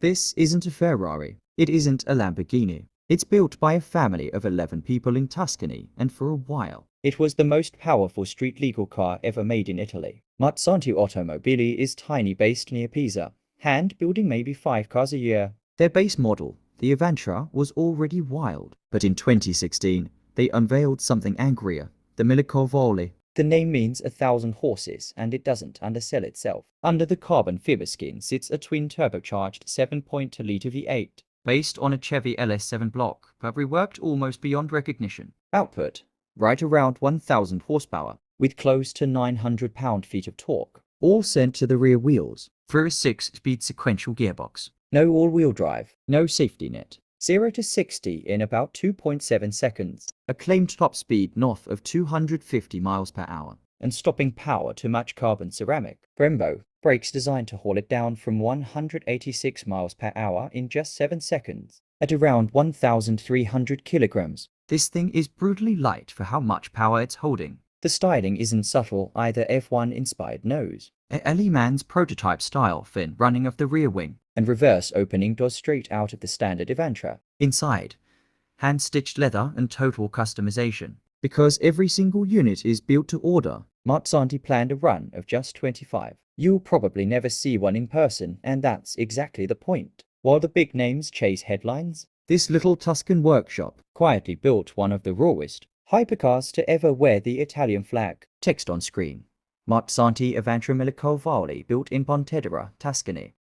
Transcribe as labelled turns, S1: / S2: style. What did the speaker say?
S1: This isn't a Ferrari. It isn't a Lamborghini. It's built by a family of 11 people in Tuscany, and for a while, it was the most powerful street legal car ever made in Italy. Mazzanti Automobili is tiny, based near Pisa, hand building maybe 5 cars a year. Their base model, the Evantra, was already wild, but in 2016, they unveiled something angrier, the Millecavalli. The name means 1,000 horses, and it doesn't undersell itself. Under the carbon fiber skin sits a twin-turbocharged 7.2-liter V8, based on a Chevy LS7 block, but reworked almost beyond recognition. Output: right around 1,000 horsepower, with close to 900 pound-feet of torque, all sent to the rear wheels through a 6-speed sequential gearbox. No all-wheel drive, no safety net. 0 to 60 in about 2.7 seconds. A claimed top speed north of 250 miles per hour. And stopping power to match carbon ceramic. Brembo brakes designed to haul it down from 186 miles per hour in just 7 seconds. At around 1,300 kilograms. This thing is brutally light for how much power it's holding. The styling isn't subtle either. F1-inspired nose, a Ellie Man's prototype-style fin running off the rear wing, and reverse opening doors straight out of the standard Evantra. Inside, hand-stitched leather and total customization. Because every single unit is built to order, Mazzanti planned a run of just 25. You'll probably never see one in person, and that's exactly the point. While the big names chase headlines, this little Tuscan workshop quietly built one of the rawest hypercars to ever wear the Italian flag. Text on screen: Mazzanti Evantra Millecavalli, built in Pontedera, Tuscany.